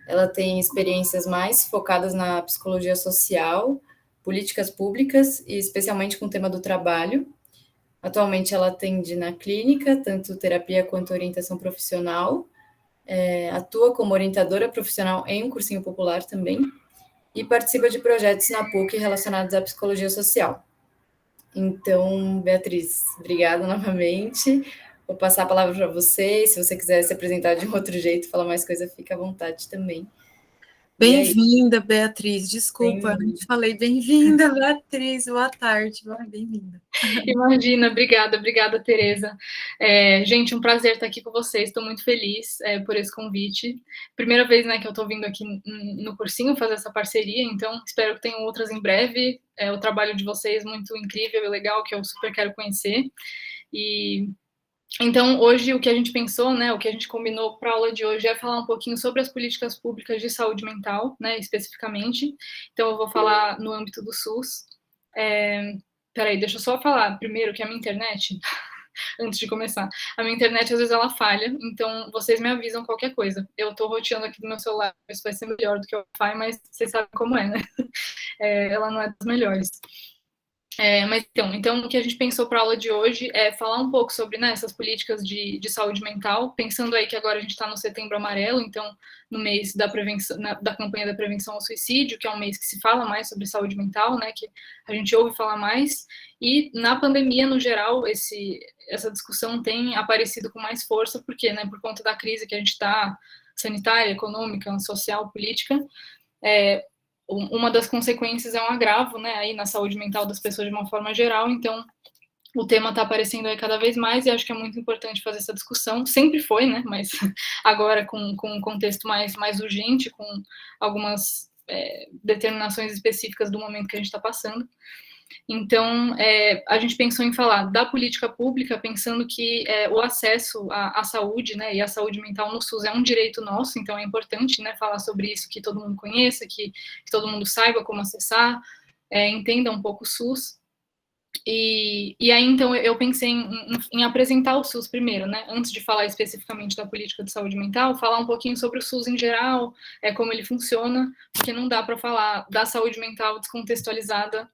Ela tem experiências mais focadas na psicologia social, políticas públicas e especialmente com o tema do trabalho. Atualmente ela atende na clínica, tanto terapia quanto orientação profissional, atua como orientadora profissional em um cursinho popular também, e participa de projetos na PUC relacionados à psicologia social. Então, Beatriz, obrigada novamente. Vou passar a palavra para você. Se você quiser se apresentar de um outro jeito, falar mais coisa, fica à vontade também. Bem-vinda, Beatriz. Desculpa, eu não te falei. Bem-vinda, Beatriz. Boa tarde. Bem-vinda. Imagina, obrigada, Tereza. Gente, um prazer estar aqui com vocês. Estou muito feliz por esse convite. Primeira vez, né, que eu estou vindo aqui no cursinho fazer essa parceria, então espero que tenham outras em breve. O trabalho de vocês muito incrível e legal, que eu super quero conhecer. Então, hoje, o que a gente pensou, né, o que a gente combinou para a aula de hoje é falar um pouquinho sobre as políticas públicas de saúde mental, né, especificamente. Então, eu vou falar no âmbito do SUS. Peraí, deixa eu só falar primeiro que a minha internet, antes de começar, a minha internet às vezes ela falha, então vocês me avisam qualquer coisa. Eu tô roteando aqui do meu celular, isso vai ser melhor do que o Wi-Fi, mas vocês sabem como é, né? Ela não é das melhores. Mas então, o que a gente pensou para a aula de hoje é falar um pouco sobre, né, essas políticas de saúde mental, pensando aí que agora a gente está no Setembro Amarelo, então no mês da prevenção, da campanha da prevenção ao suicídio, que é um mês que se fala mais sobre saúde mental, né, que a gente ouve falar mais, e na pandemia, no geral, essa discussão tem aparecido com mais força, porque, né, por conta da crise que a gente está, sanitária, econômica, social, política, uma das consequências é um agravo, né, aí na saúde mental das pessoas de uma forma geral, então o tema está aparecendo aí cada vez mais e acho que é muito importante fazer essa discussão, sempre foi, né, mas agora com um contexto mais urgente, com algumas determinações específicas do momento que a gente está passando. Então, a gente pensou em falar da política pública, pensando que o acesso à saúde, né, e à saúde mental no SUS é um direito nosso, então é importante, né, falar sobre isso, que todo mundo conheça, que todo mundo saiba como acessar, entenda um pouco o SUS. E aí, então, eu pensei em apresentar o SUS primeiro, né, antes de falar especificamente da política de saúde mental, falar um pouquinho sobre o SUS em geral, como ele funciona, porque não dá para falar da saúde mental descontextualizada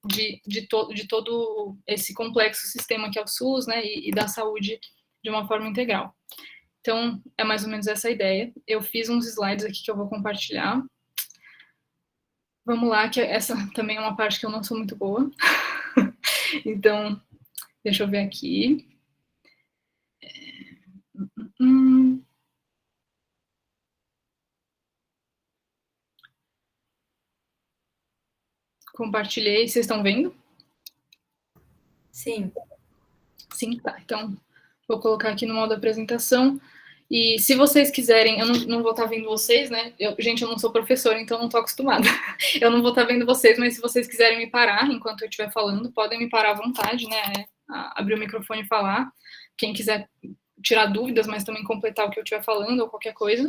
de todo esse complexo sistema que é o SUS, né, e da saúde de uma forma integral. Então, é mais ou menos essa a ideia. Eu fiz uns slides aqui que eu vou compartilhar. Vamos lá, que essa também é uma parte que eu não sou muito boa. Então, deixa eu ver aqui. Compartilhei. Vocês estão vendo? Sim. Sim, tá. Então, vou colocar aqui no modo apresentação. E se vocês quiserem, eu não vou estar vendo vocês, né? Gente, eu não sou professora, então não estou acostumada. Eu não vou estar vendo vocês, mas se vocês quiserem me parar enquanto eu estiver falando, podem me parar à vontade, né? Abrir o microfone e falar. Quem quiser tirar dúvidas, mas também completar o que eu estiver falando ou qualquer coisa.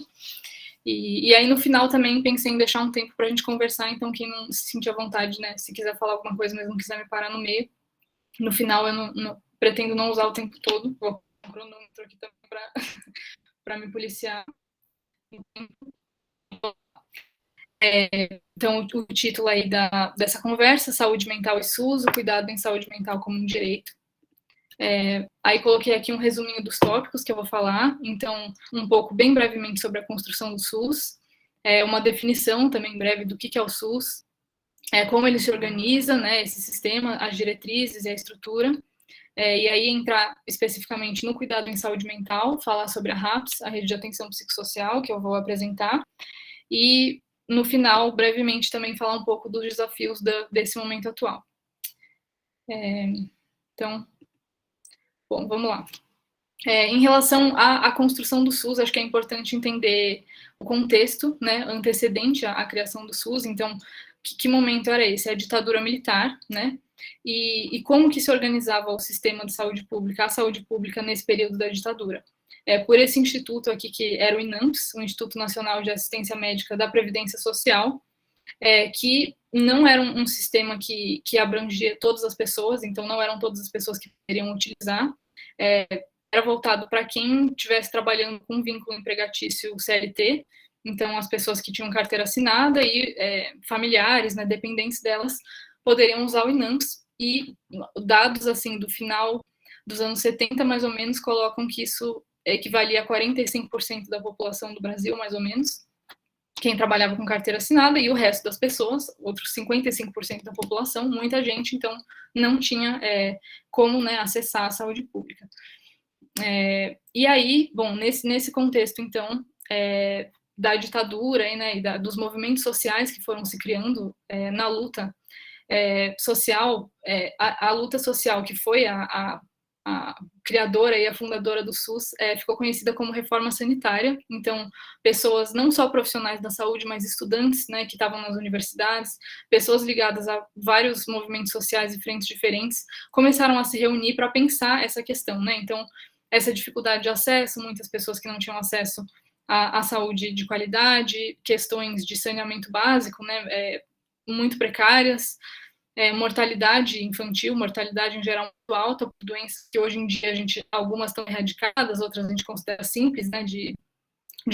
E aí, no final, também pensei em deixar um tempo para a gente conversar, então quem não se sentir à vontade, né? Se quiser falar alguma coisa, mas não quiser me parar no meio, no final eu não pretendo não usar o tempo todo. Vou colocar um cronômetro aqui também para me policiar. Então, o título aí dessa conversa, Saúde Mental e SUS, o cuidado em saúde mental como um direito. Aí coloquei aqui um resuminho dos tópicos que eu vou falar, então, um pouco, bem brevemente, sobre a construção do SUS, uma definição também breve do que é o SUS, como ele se organiza, né, esse sistema, as diretrizes e a estrutura, e aí entrar especificamente no cuidado em saúde mental, falar sobre a RAPS, a Rede de Atenção Psicossocial, que eu vou apresentar, e no final, brevemente, também falar um pouco dos desafios desse momento atual. Então, bom, vamos lá. Em relação à construção do SUS, acho que é importante entender o contexto, né, antecedente à criação do SUS. Então, que momento era esse? A ditadura militar, né? E como que se organizava o sistema de saúde pública, a saúde pública nesse período da ditadura? Por esse instituto aqui, que era o INAMPS, o Instituto Nacional de Assistência Médica da Previdência Social, que não era um sistema que abrangia todas as pessoas, então não eram todas as pessoas que poderiam utilizar, era voltado para quem estivesse trabalhando com vínculo empregatício CLT, Então, as pessoas que tinham carteira assinada e familiares, né, dependentes delas, poderiam usar o INAMPS, e dados, assim, do final dos anos 70, mais ou menos, colocam que isso equivalia a 45% da população do Brasil, mais ou menos, quem trabalhava com carteira assinada, e o resto das pessoas, outros 55% da população, muita gente, então, não tinha como, né, acessar a saúde pública. E aí, bom, nesse contexto, então, da ditadura né, e dos movimentos sociais que foram se criando na luta social, a luta social que foi a criadora e a fundadora do SUS ficou conhecida como reforma sanitária. Então, pessoas não só profissionais da saúde, mas estudantes, né, que estavam nas universidades, pessoas ligadas a vários movimentos sociais e frentes diferentes, começaram a se reunir para pensar essa questão, né? Então, essa dificuldade de acesso, muitas pessoas que não tinham acesso à saúde de qualidade, questões de saneamento básico, né, muito precárias, mortalidade infantil, mortalidade em geral muito alta, por doenças que hoje em dia algumas estão erradicadas, outras a gente considera simples, né, de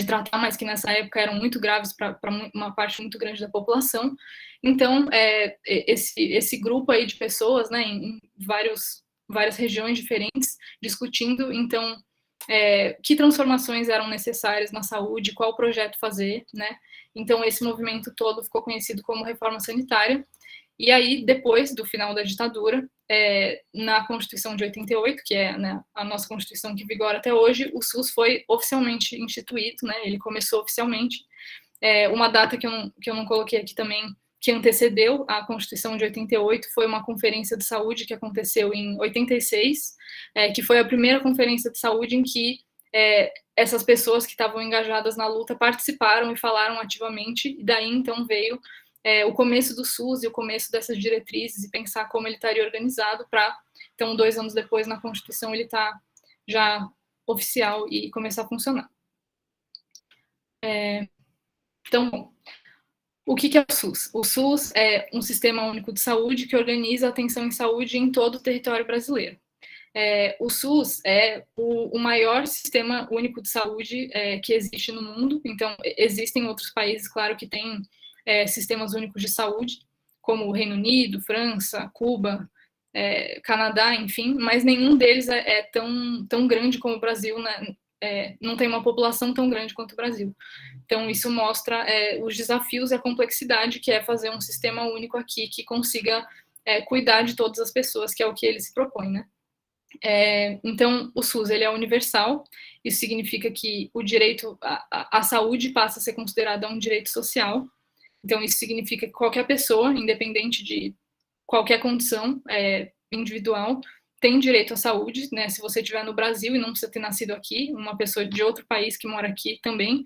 tratar, mas que nessa época eram muito graves para uma parte muito grande da população. Então, esse grupo aí de pessoas, né, em várias regiões diferentes, discutindo, então, que transformações eram necessárias na saúde, qual projeto fazer, né? Então, esse movimento todo ficou conhecido como reforma sanitária. E aí, depois do final da ditadura, na Constituição de 88, que é, né, a nossa Constituição que vigora até hoje, o SUS foi oficialmente instituído, né, ele começou oficialmente. Uma data que eu não coloquei aqui também, que antecedeu a Constituição de 88, foi uma conferência de saúde que aconteceu em 86, que foi a primeira conferência de saúde em que essas pessoas que estavam engajadas na luta participaram e falaram ativamente, e daí então veio o começo do SUS e o começo dessas diretrizes e pensar como ele estaria organizado para, então, 2 anos depois, na Constituição, ele está já oficial e começar a funcionar. Então, bom, o que é o SUS? O SUS é um sistema único de saúde que organiza a atenção em saúde em todo o território brasileiro. O SUS é o maior sistema único de saúde que existe no mundo, então, existem outros países, claro, que têm sistemas únicos de saúde, como o Reino Unido, França, Cuba, Canadá, enfim, mas nenhum deles é tão grande como o Brasil, né? Não tem uma população tão grande quanto o Brasil. Então, isso mostra os desafios e a complexidade que é fazer um sistema único aqui que consiga cuidar de todas as pessoas, que é o que ele se propõe, né? Então, o SUS ele é universal, isso significa que o direito à saúde passa a ser considerado um direito social. Então, isso significa que qualquer pessoa, independente de qualquer condição individual, tem direito à saúde, né? Se você estiver no Brasil e não precisa ter nascido aqui, uma pessoa de outro país que mora aqui também,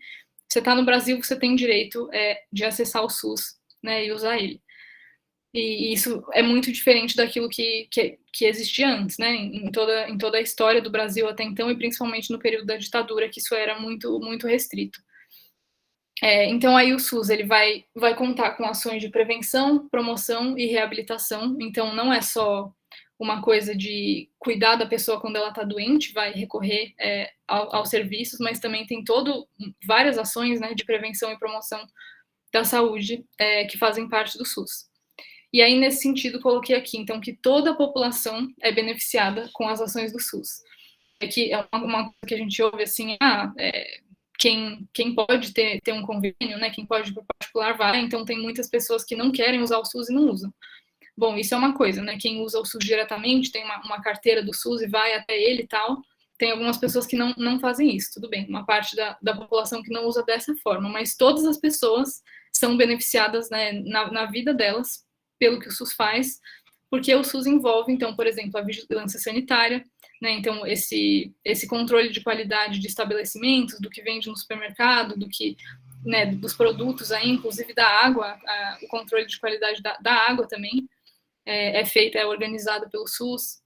você está no Brasil, você tem direito de acessar o SUS, né, e usar ele. E isso é muito diferente daquilo que existia antes, né? Em toda a história do Brasil até então, e principalmente no período da ditadura, que isso era muito, muito restrito. Então, aí o SUS ele vai contar com ações de prevenção, promoção e reabilitação. Então, não é só uma coisa de cuidar da pessoa quando ela está doente, vai recorrer aos serviços, mas também tem várias ações, né, de prevenção e promoção da saúde que fazem parte do SUS. E aí, nesse sentido, coloquei aqui, então, que toda a população é beneficiada com as ações do SUS. Que é uma coisa que a gente ouve assim, quem pode ter um convênio, né, quem pode ir para o particular vai, então tem muitas pessoas que não querem usar o SUS e não usam. Bom, isso é uma coisa, né, quem usa o SUS diretamente, tem uma carteira do SUS e vai até ele e tal, tem algumas pessoas que não fazem isso, tudo bem, uma parte da população que não usa dessa forma, mas todas as pessoas são beneficiadas, né, na vida delas, pelo que o SUS faz, porque o SUS envolve, então, por exemplo, a vigilância sanitária, né, então esse controle de qualidade de estabelecimentos, do que vende no supermercado, né, dos produtos aí, inclusive da água, o controle de qualidade da água também é organizado pelo SUS,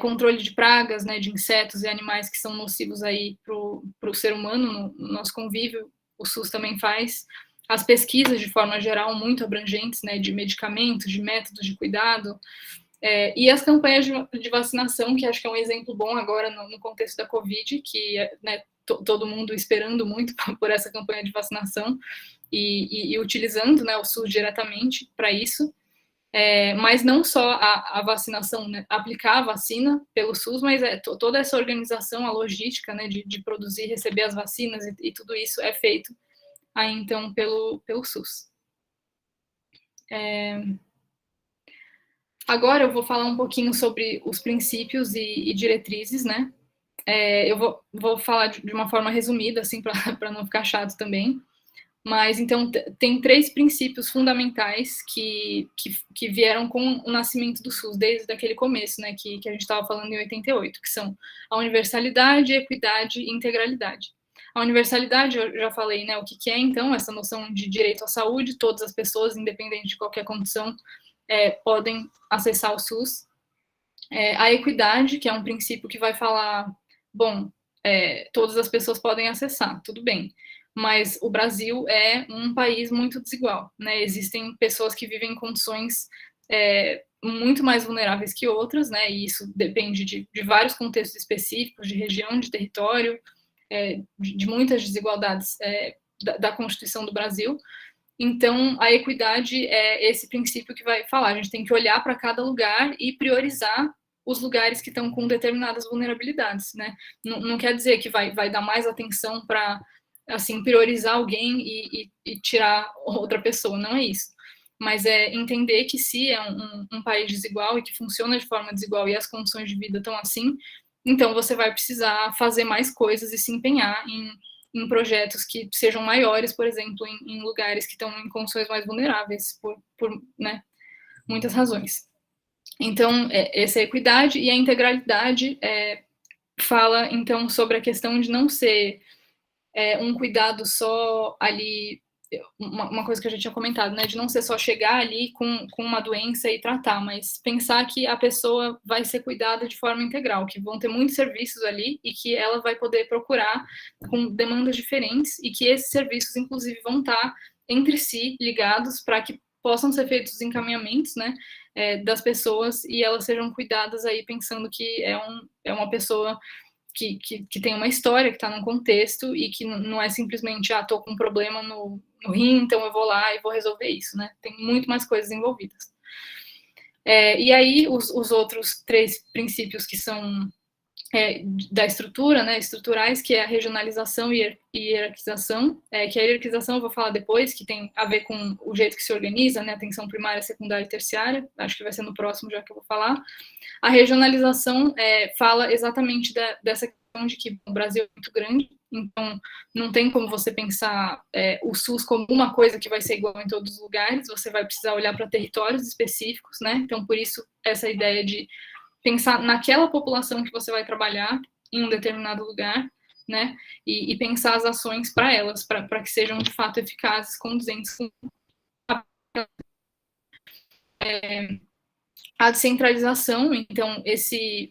controle de pragas, né, de insetos e animais que são nocivos aí para o ser humano no nosso convívio, o SUS também faz. As pesquisas, de forma geral, muito abrangentes, né, de medicamentos, de métodos de cuidado, e as campanhas de vacinação, que acho que é um exemplo bom agora no contexto da Covid, que né, todo mundo esperando muito por essa campanha de vacinação e utilizando, né, o SUS diretamente para isso. Mas não só a vacinação, né, aplicar a vacina pelo SUS, mas toda essa organização, a logística, né, de produzir, receber as vacinas e tudo isso é feito aí, então, pelo SUS. Agora eu vou falar um pouquinho sobre os princípios e diretrizes, né? Eu vou falar de uma forma resumida, assim, para não ficar chato também. Mas, então, tem 3 princípios fundamentais que vieram com o nascimento do SUS, desde aquele começo, né, que a gente estava falando em 88, que são a universalidade, equidade e integralidade. A universalidade, eu já falei, né, o que é, então, essa noção de direito à saúde, todas as pessoas, independente de qualquer condição, podem acessar o SUS. A equidade, que é um princípio que vai falar, bom, todas as pessoas podem acessar, tudo bem, mas o Brasil é um país muito desigual, né? Existem pessoas que vivem em condições muito mais vulneráveis que outras, né? E isso depende de vários contextos específicos, de região, de território, de muitas desigualdades da Constituição do Brasil. Então, a equidade é esse princípio que vai falar, a gente tem que olhar para cada lugar e priorizar os lugares que estão com determinadas vulnerabilidades, né? Não quer dizer que vai dar mais atenção para, assim, priorizar alguém e tirar outra pessoa, não é isso. Mas é entender que se é um país desigual e que funciona de forma desigual e as condições de vida estão assim, então você vai precisar fazer mais coisas e se empenhar em projetos que sejam maiores, por exemplo, em lugares que estão em condições mais vulneráveis, por né, muitas razões. Então, essa é a equidade, e a integralidade fala, então, sobre a questão de não ser um cuidado só ali, uma coisa que a gente tinha comentado, né, de não ser só chegar ali com uma doença e tratar, mas pensar que a pessoa vai ser cuidada de forma integral, que vão ter muitos serviços ali e que ela vai poder procurar com demandas diferentes e que esses serviços, inclusive, vão estar entre si ligados para que possam ser feitos os encaminhamentos, né, das pessoas e elas sejam cuidadas aí pensando que é uma pessoa que tem uma história, que está num contexto e que não é simplesmente, estou com um problema no rim, então eu vou lá e vou resolver isso, né? Tem muito mais coisas envolvidas. E aí, os outros 3 princípios que são da estrutura, né, estruturais, que é a regionalização e hierarquização, que a hierarquização eu vou falar depois, que tem a ver com o jeito que se organiza, né, atenção primária, secundária e terciária, acho que vai ser no próximo já que eu vou falar. A regionalização fala exatamente dessa questão de que o Brasil é muito grande, então não tem como você pensar o SUS como uma coisa que vai ser igual em todos os lugares, você vai precisar olhar para territórios específicos, né, então por isso essa ideia de pensar naquela população que você vai trabalhar em um determinado lugar, né, e pensar as ações para elas, para que sejam de fato eficazes, conduzentes com a descentralização. Então,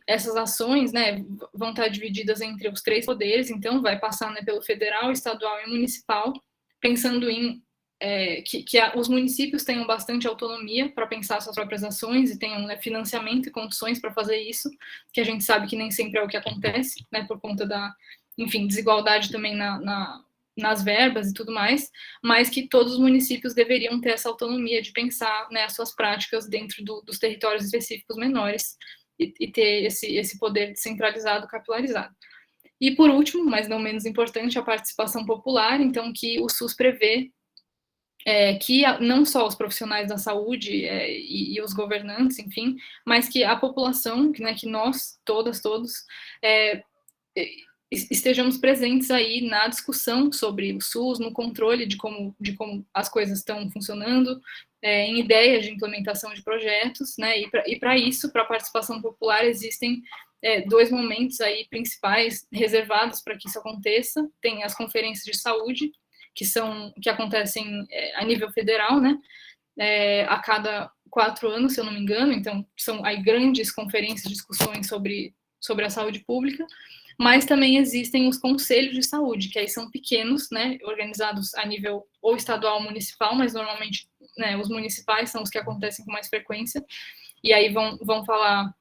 essas ações, né, vão estar divididas entre os 3 poderes, então vai passar, né, pelo federal, estadual e municipal, pensando em que os municípios tenham bastante autonomia para pensar suas próprias ações e tenham, né, financiamento e condições para fazer isso, que a gente sabe que nem sempre é o que acontece, né, por conta da, enfim, desigualdade também nas verbas e tudo mais, mas que todos os municípios deveriam ter essa autonomia de pensar, né, as suas práticas dentro dos territórios específicos menores e ter esse poder centralizado, capilarizado. E, por último, mas não menos importante, a participação popular, então, que o SUS prevê que não só os profissionais da saúde e os governantes, enfim, mas que a população, né, que nós, todos, estejamos presentes aí na discussão sobre o SUS, no controle de como as coisas estão funcionando, em ideias de implementação de projetos, né, e para isso, para a participação popular, existem 2 momentos aí principais reservados para que isso aconteça. Tem as conferências de saúde, que acontecem a nível federal, né, a cada 4 anos, se eu não me engano, então são aí grandes conferências, discussões sobre a saúde pública, mas também existem os conselhos de saúde, que aí são pequenos, né, organizados a nível ou estadual ou municipal, mas normalmente, né, os municipais são os que acontecem com mais frequência, e aí vão falar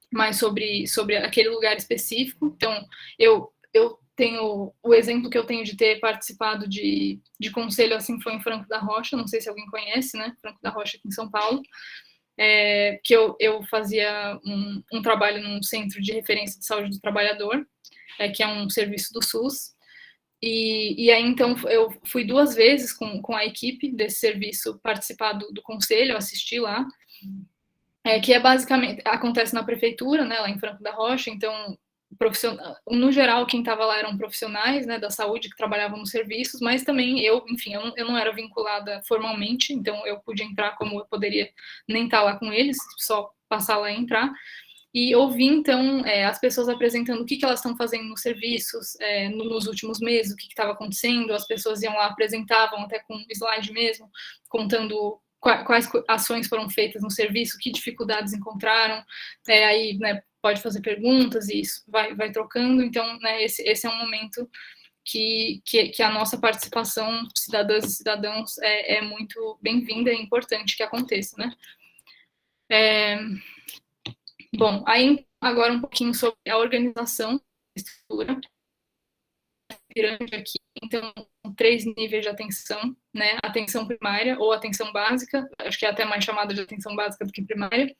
mais sobre aquele lugar específico. Então, eu o exemplo que eu tenho de ter participado de conselho, assim, foi em Franco da Rocha, não sei se alguém conhece, né, Franco da Rocha aqui em São Paulo, que eu fazia um trabalho num centro de referência de saúde do trabalhador, que é um serviço do SUS, e aí, então, eu fui 2 vezes com a equipe desse serviço participar do conselho, assisti lá, que basicamente, acontece na prefeitura, né, lá em Franco da Rocha, então, no geral, quem estava lá eram profissionais, né, da saúde que trabalhavam nos serviços, mas também eu não era vinculada formalmente, então eu pude entrar como eu poderia nem estar lá com eles, só passar lá e entrar, e ouvi, então, as pessoas apresentando o que elas estão fazendo nos serviços, nos últimos meses, o que estava acontecendo, as pessoas iam lá, apresentavam até com slide mesmo, contando quais ações foram feitas no serviço, que dificuldades encontraram, aí, né, pode fazer perguntas e isso vai trocando, então, né, esse é um momento que a nossa participação, cidadãs e cidadãos, é muito bem-vinda e importante que aconteça, né. Bom, aí agora um pouquinho sobre a organização, a estrutura, pirâmide aqui, então, 3 níveis de atenção, né, atenção primária ou atenção básica, acho que é até mais chamada de atenção básica do que primária,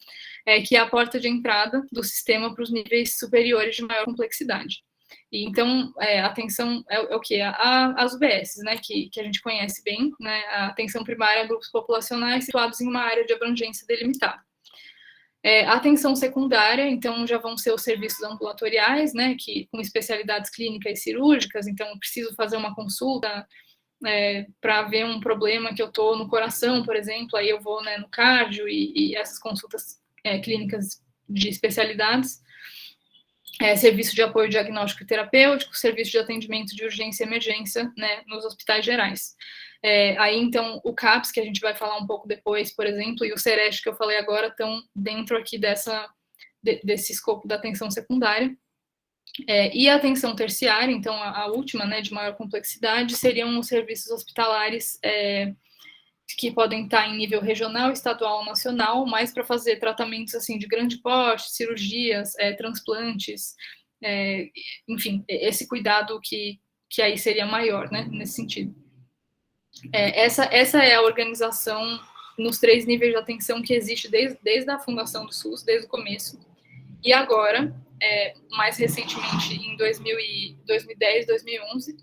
que é a porta de entrada do sistema para os níveis superiores de maior complexidade. E, então, a atenção é o quê? As UBSs, né, que a gente conhece bem, né, a atenção primária a grupos populacionais situados em uma área de abrangência delimitada. A atenção secundária, então, já vão ser os serviços ambulatoriais, né, que com especialidades clínicas e cirúrgicas, então, preciso fazer uma consulta para ver um problema que eu estou no coração, por exemplo, aí eu vou, né, no cardio e essas consultas clínicas de especialidades, serviço de apoio diagnóstico e terapêutico, serviço de atendimento de urgência e emergência, né, nos hospitais gerais. Aí, então, o CAPS, que a gente vai falar um pouco depois, por exemplo, e o SEREST, que eu falei agora, estão dentro aqui desse escopo da atenção secundária. E a atenção terciária, então, a última, né, de maior complexidade, seriam os serviços hospitalares que podem estar em nível regional, estadual ou nacional, mas para fazer tratamentos, assim, de grande porte, cirurgias, transplantes, enfim, esse cuidado que aí seria maior, né, nesse sentido. Essa é a organização nos 3 níveis de atenção que existe desde a fundação do SUS, desde o começo. E agora, mais recentemente, em 2010, 2011,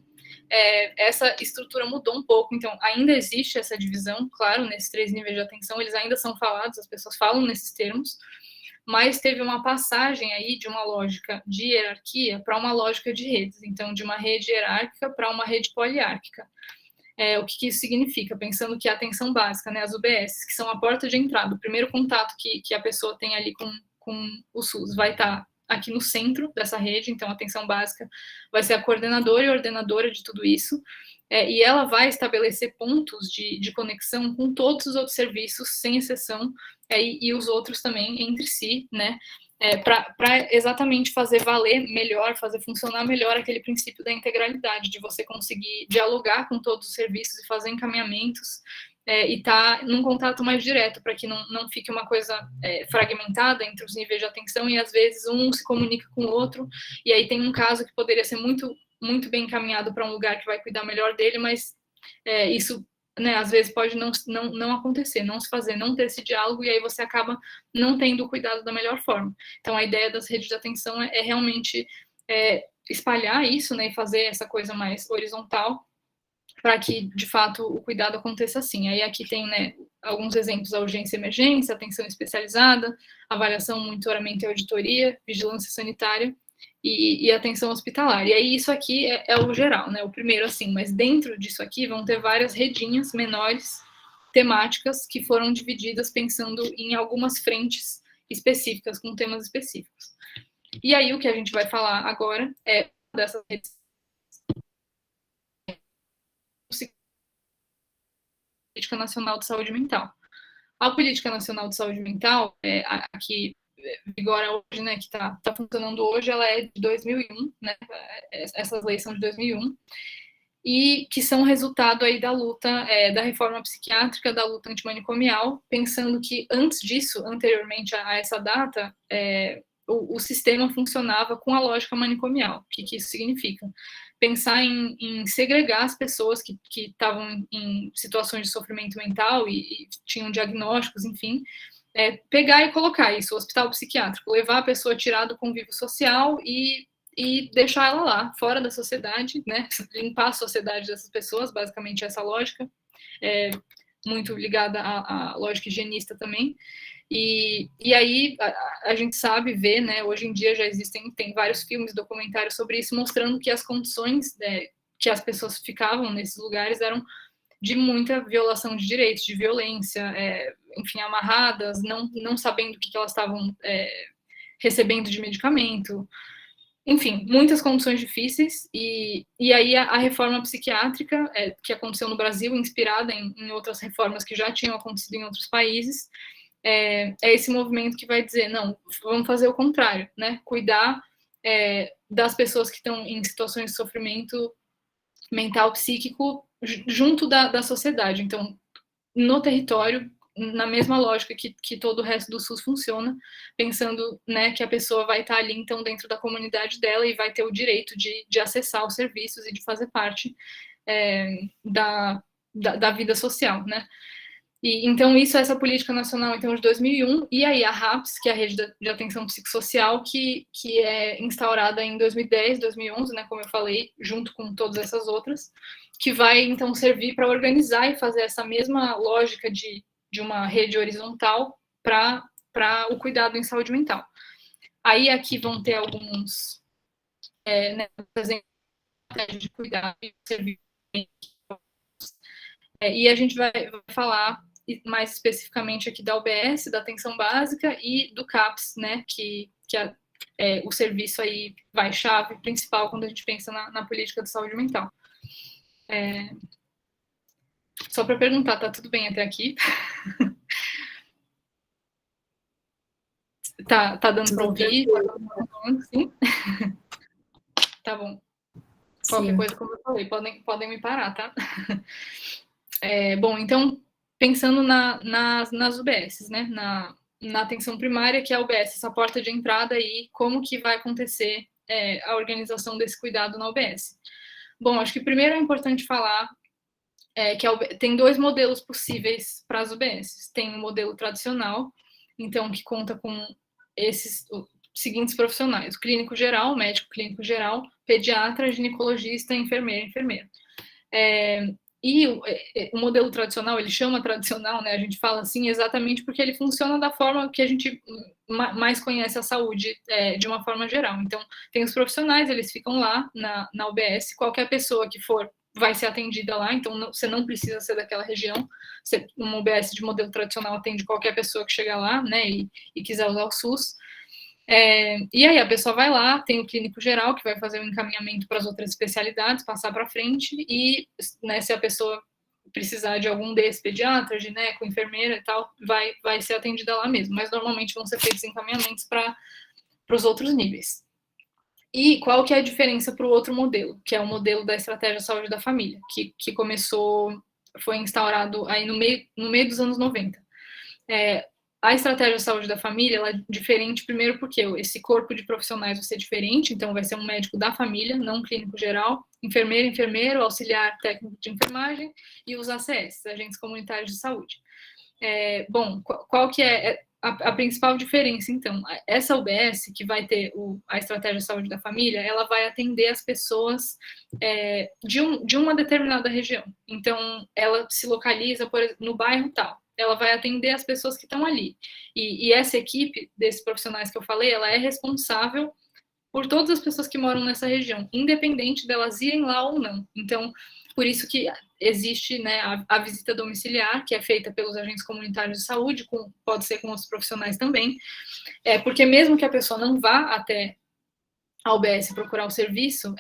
essa estrutura mudou um pouco. Então, ainda existe essa divisão, claro, nesses 3 níveis de atenção, eles ainda são falados, as pessoas falam nesses termos, mas teve uma passagem aí de uma lógica de hierarquia para uma lógica de redes. Então, de uma rede hierárquica para uma rede poliárquica. O que isso significa? Pensando que a atenção básica, né, as UBSs, que são a porta de entrada, o primeiro contato que a pessoa tem ali com o SUS, vai estar aqui no centro dessa rede, então a atenção básica vai ser a coordenadora e ordenadora de tudo isso, e ela vai estabelecer pontos de conexão com todos os outros serviços, sem exceção, e os outros também entre si, né, para exatamente fazer valer melhor, fazer funcionar melhor aquele princípio da integralidade, de você conseguir dialogar com todos os serviços e fazer encaminhamentos, e estar num contato mais direto, para que não fique uma coisa fragmentada entre os níveis de atenção, e às vezes um se comunica com o outro, e aí tem um caso que poderia ser muito, muito bem encaminhado para um lugar que vai cuidar melhor dele, mas isso, né, às vezes pode não acontecer, não se fazer, não ter esse diálogo, e aí você acaba não tendo o cuidado da melhor forma. Então, a ideia das redes de atenção é realmente espalhar isso, né, e fazer essa coisa mais horizontal, para que, de fato, o cuidado aconteça assim. Aí aqui tem, né, alguns exemplos: a urgência e emergência, atenção especializada, avaliação, monitoramento e auditoria, vigilância sanitária e atenção hospitalar. E aí isso aqui é o geral, né, o primeiro assim, mas dentro disso aqui vão ter várias redinhas menores, temáticas, que foram divididas pensando em algumas frentes específicas, com temas específicos. E aí o que a gente vai falar agora é dessas redes. Política Nacional de Saúde Mental. A Política Nacional de Saúde Mental, que vigora hoje, né, que está funcionando hoje, ela é de 2001, né, essas leis são de 2001, e que são resultado aí da luta, da reforma psiquiátrica, da luta antimanicomial, pensando que antes disso, anteriormente a essa data, o sistema funcionava com a lógica manicomial. O que isso significa? Pensar em segregar as pessoas que estavam em situações de sofrimento mental e tinham diagnósticos, enfim, pegar e colocar isso, hospital psiquiátrico, levar a pessoa, tirar do convívio social e deixar ela lá, fora da sociedade, né? Limpar a sociedade dessas pessoas, basicamente essa lógica, muito ligada à lógica higienista também. E aí a gente sabe, vê, né? Hoje em dia já tem vários filmes, documentários sobre isso, mostrando que as condições que as pessoas ficavam nesses lugares eram de muita violação de direitos, de violência, enfim, amarradas, não sabendo o que elas estavam recebendo de medicamento, enfim, muitas condições difíceis, e aí a reforma psiquiátrica que aconteceu no Brasil, inspirada em outras reformas que já tinham acontecido em outros países, é esse movimento que vai dizer, não, vamos fazer o contrário, né? Cuidar das pessoas que estão em situações de sofrimento mental, psíquico, junto da sociedade. Então, no território, na mesma lógica que todo o resto do SUS funciona, pensando, né, que a pessoa vai estar ali, então, dentro da comunidade dela e vai ter o direito de acessar os serviços e de fazer parte da vida social, né? E, então, isso é essa política nacional, então, de 2001, e aí a RAPS, que é a Rede de Atenção Psicossocial, que é instaurada em 2010, 2011, né, como eu falei, junto com todas essas outras, que vai, então, servir para organizar e fazer essa mesma lógica de uma rede horizontal para o cuidado em saúde mental. Aí, aqui vão ter alguns exemplos de cuidado e serviço. E a gente vai falar mais especificamente aqui da UBS, da atenção básica, e do CAPS, né, que o serviço aí chave principal quando a gente pensa na política de saúde mental. Só para perguntar, tá tudo bem até aqui? Tá dando para ouvir? Sim? Tá bom. Qualquer coisa, como eu falei, podem me parar, tá? Bom, então, pensando nas UBSs, né? Na atenção primária, que é a UBS, essa porta de entrada, e como que vai acontecer a organização desse cuidado na UBS. Bom, acho que primeiro é importante falar que tem dois modelos possíveis para as UBSs. Tem o modelo tradicional, então, que conta com esses seguintes profissionais: o clínico geral, médico clínico geral, pediatra, ginecologista, enfermeiro. E o modelo tradicional, ele chama tradicional, né? A gente fala assim exatamente porque ele funciona da forma que a gente mais conhece a saúde, de uma forma geral. Então, tem os profissionais, eles ficam lá na UBS, qualquer pessoa que for vai ser atendida lá, então você não precisa ser daquela região. Uma UBS de modelo tradicional atende qualquer pessoa que chegar lá, né, e quiser usar o SUS. E aí a pessoa vai lá, tem o clínico geral, que vai fazer o encaminhamento para as outras especialidades, passar para frente, e, né, se a pessoa precisar de algum desses, pediatra, gineco, enfermeira e tal, vai ser atendida lá mesmo, mas normalmente vão ser feitos encaminhamentos para os outros níveis. E qual que é a diferença para o outro modelo, que é o modelo da estratégia saúde da família, que foi instaurado aí no meio dos anos 90. A estratégia de saúde da família, ela é diferente, primeiro porque esse corpo de profissionais vai ser diferente, então vai ser um médico da família, não um clínico geral, enfermeiro, auxiliar técnico de enfermagem e os ACS, agentes comunitários de saúde. Bom, qual que é a principal diferença, então? Essa UBS, que vai ter a estratégia de saúde da família, ela vai atender as pessoas de uma determinada região. Então, ela se localiza, por exemplo, no bairro tal. Ela vai atender as pessoas que estão ali. E essa equipe desses profissionais que eu falei, ela é responsável por todas as pessoas que moram nessa região, independente delas irem lá ou não. Então, por isso que existe, né, a visita domiciliar, que é feita pelos agentes comunitários de saúde, pode ser com outros profissionais também, porque mesmo que a pessoa não vá até a UBS procurar o serviço,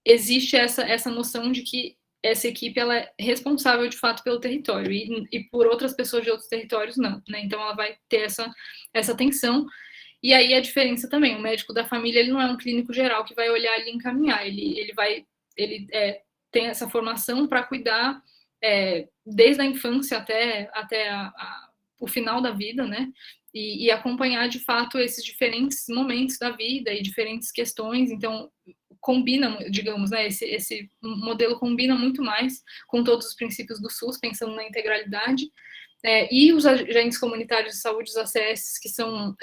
existe essa noção de que essa equipe ela é responsável de fato pelo território e por outras pessoas de outros territórios não, né? Então ela vai ter essa atenção. E aí a diferença também, o médico da família, ele não é um clínico geral que vai olhar ali e encaminhar, ele tem essa formação para cuidar desde a infância até o final da vida, né? e acompanhar, de fato, esses diferentes momentos da vida e diferentes questões. Então, combina, digamos, né, esse modelo combina muito mais com todos os princípios do SUS, pensando na integralidade, e os agentes comunitários de saúde, os ACS, que são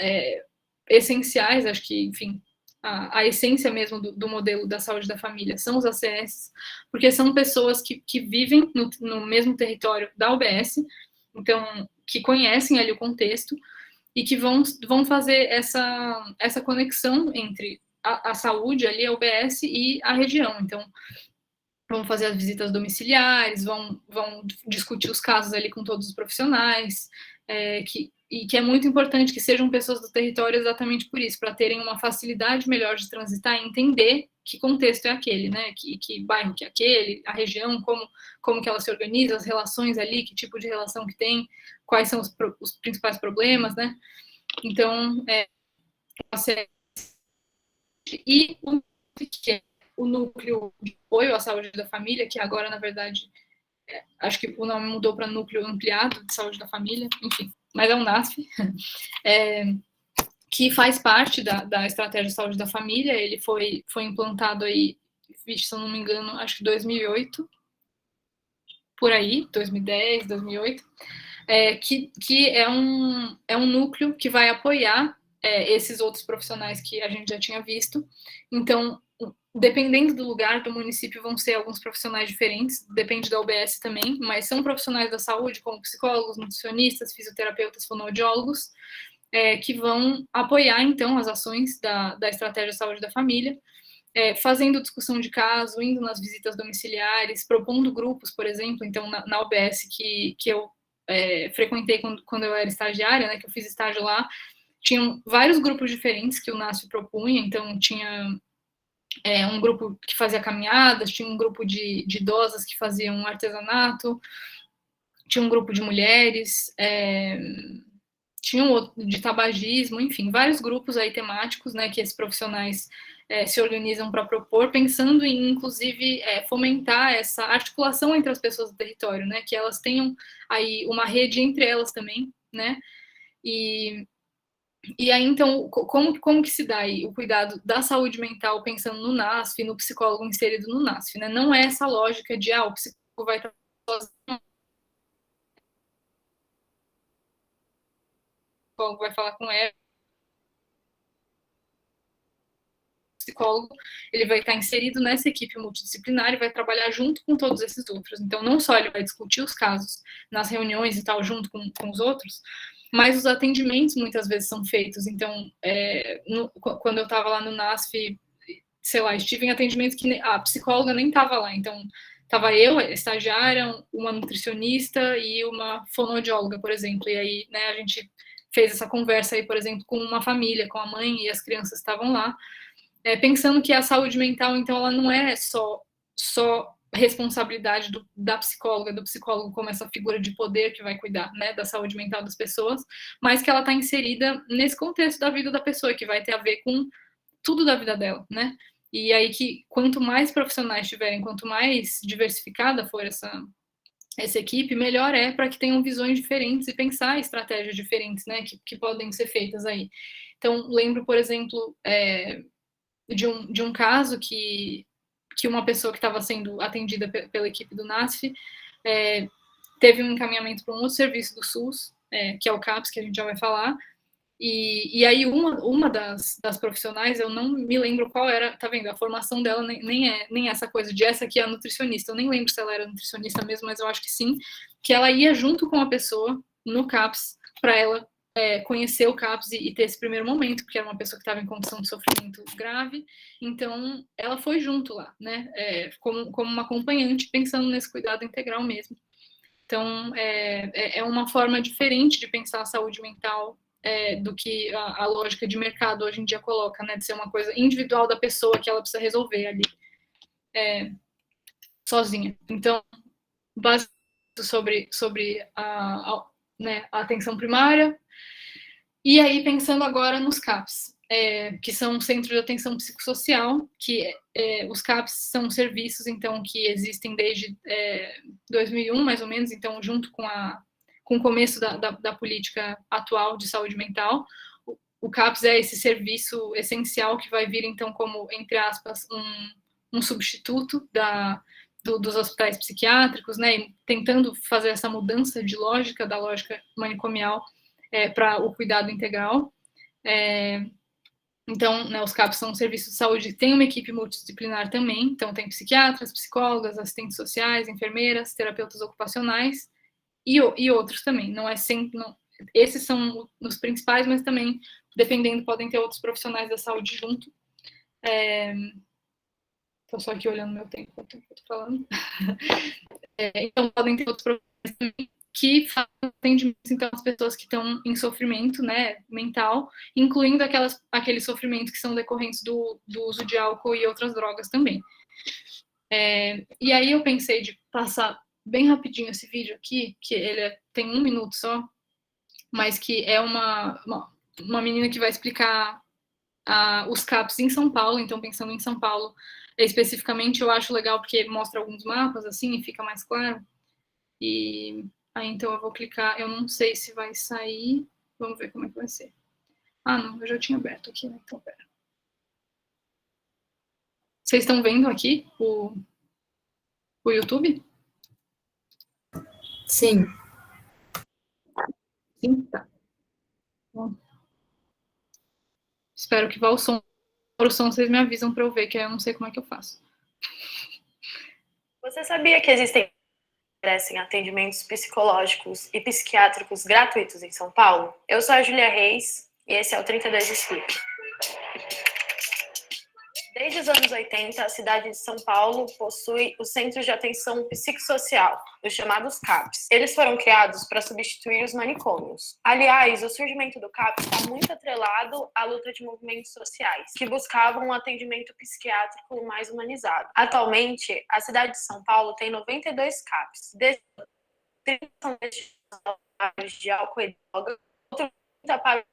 essenciais, acho que, enfim, a essência mesmo do modelo da saúde da família são os ACS, porque são pessoas que vivem no mesmo território da UBS, então, que conhecem ali o contexto, e que vão fazer essa conexão entre a saúde ali, a UBS, e a região. Então, vão fazer as visitas domiciliares, vão discutir os casos ali com todos os profissionais, que é muito importante que sejam pessoas do território exatamente por isso, para terem uma facilidade melhor de transitar e entender que contexto é aquele, né? Que bairro que é aquele, a região, como que ela se organiza, as relações ali, que tipo de relação que tem, quais são os principais problemas, né? Então, e o que é o núcleo de apoio à saúde da família, que agora, na verdade, acho que o nome mudou para núcleo ampliado de saúde da família, enfim, mas é um NASF, que faz parte da estratégia de saúde da família. Ele foi implantado aí, se eu não me engano, acho que 2008, por aí, 2010, 2008, que é um núcleo que vai apoiar esses outros profissionais que a gente já tinha visto. Então, dependendo do lugar do município, vão ser alguns profissionais diferentes, depende da UBS também, mas são profissionais da saúde, como psicólogos, nutricionistas, fisioterapeutas, fonoaudiólogos, que vão apoiar, então, as ações da estratégia de saúde da família, fazendo discussão de caso, indo nas visitas domiciliares, propondo grupos, por exemplo. Então, na UBS que eu frequentei quando eu era estagiária, né, que eu fiz estágio lá, tinham vários grupos diferentes que o NASF propunha. Então, tinha um grupo que fazia caminhadas, tinha um grupo de idosas que faziam artesanato, tinha um grupo de mulheres, tinha um outro de tabagismo, enfim, vários grupos aí temáticos, né, que esses profissionais se organizam para propor, pensando em, inclusive, fomentar essa articulação entre as pessoas do território, né, que elas tenham aí uma rede entre elas também, né, e aí, então, como que se dá aí o cuidado da saúde mental pensando no NASF, no psicólogo inserido no NASF, né? Não é essa lógica de, o psicólogo vai estar sozinho, o psicólogo vai falar com ela, o psicólogo, ele vai estar inserido nessa equipe multidisciplinar e vai trabalhar junto com todos esses outros. Então, não só ele vai discutir os casos nas reuniões e tal, junto com os outros, mas os atendimentos muitas vezes são feitos. Então, quando eu estava lá no NASF, sei lá, estive em atendimentos que a psicóloga nem estava lá. Então, estava eu, estagiária, uma nutricionista e uma fonoaudióloga, por exemplo. E aí, né, a gente fez essa conversa aí, por exemplo, com uma família, com a mãe, e as crianças estavam lá, pensando que a saúde mental, então, ela não é só responsabilidade da psicóloga, do psicólogo como essa figura de poder que vai cuidar, né, da saúde mental das pessoas, mas que ela está inserida nesse contexto da vida da pessoa, que vai ter a ver com tudo da vida dela, né? E aí que quanto mais profissionais tiverem, quanto mais diversificada for essa equipe, melhor é para que tenham visões diferentes e pensar estratégias diferentes, né, que podem ser feitas aí. Então, lembro, por exemplo, de um caso que uma pessoa que estava sendo atendida pela equipe do NASF teve um encaminhamento para um outro serviço do SUS, que é o CAPS, que a gente já vai falar, e aí uma das profissionais, eu não me lembro qual era, tá vendo, a formação dela nem essa coisa de essa aqui é a nutricionista, eu nem lembro se ela era nutricionista mesmo, mas eu acho que sim, que ela ia junto com a pessoa no CAPS, para ela conhecer o CAPS e ter esse primeiro momento, porque era uma pessoa que estava em condição de sofrimento grave, então ela foi junto lá, né, como uma acompanhante, pensando nesse cuidado integral mesmo. Então, é uma forma diferente de pensar a saúde mental do que a lógica de mercado hoje em dia coloca, né, de ser uma coisa individual da pessoa que ela precisa resolver ali, sozinha. Então, basicamente sobre a atenção primária. E aí, pensando agora nos CAPs, que são Centros de Atenção Psicossocial, que os CAPs são serviços, então, que existem desde 2001, mais ou menos, então, junto com com o começo da política atual de saúde mental. O CAPS é esse serviço essencial que vai vir, então, como, entre aspas, um substituto dos hospitais psiquiátricos, né, tentando fazer essa mudança de lógica, da lógica manicomial, para o cuidado integral. Então, né, os CAPs são um serviço de saúde que tem uma equipe multidisciplinar também, então tem psiquiatras, psicólogas, assistentes sociais, enfermeiras, terapeutas ocupacionais e outros também. Não é sempre, não, esses são os principais, mas também, dependendo, podem ter outros profissionais da saúde junto. Estou só aqui olhando meu tempo enquanto eu estou falando. Então, podem ter outros profissionais também que fazem atendimentos, então, às pessoas que estão em sofrimento, né, mental, incluindo aqueles sofrimentos que são decorrentes do uso de álcool e outras drogas também. E aí eu pensei de passar bem rapidinho esse vídeo aqui, que ele tem 1 minuto só, mas que é uma menina que vai explicar os CAPs em São Paulo, então pensando em São Paulo especificamente, eu acho legal porque mostra alguns mapas, assim, e fica mais claro. E aí, então, eu vou clicar, eu não sei se vai sair, vamos ver como é que vai ser. Ah, não, eu já tinha aberto aqui, né? Então, pera. Vocês estão vendo aqui o YouTube? Sim. Sim, tá. Bom. Espero que vá o som. Por o som, vocês me avisam para eu ver, que aí eu não sei como é que eu faço. Você sabia que existem atendimentos psicológicos e psiquiátricos gratuitos em São Paulo? Eu sou a Júlia Reis e esse é o 32 Explica. Desde os anos 80, a cidade de São Paulo possui os Centros de Atenção Psicossocial, os chamados CAPs. Eles foram criados para substituir os manicômios. Aliás, o surgimento do CAPs está muito atrelado à luta de movimentos sociais, que buscavam um atendimento psiquiátrico mais humanizado. Atualmente, a cidade de São Paulo tem 92 CAPs. 30 são destinados de álcool e droga, outros 30 para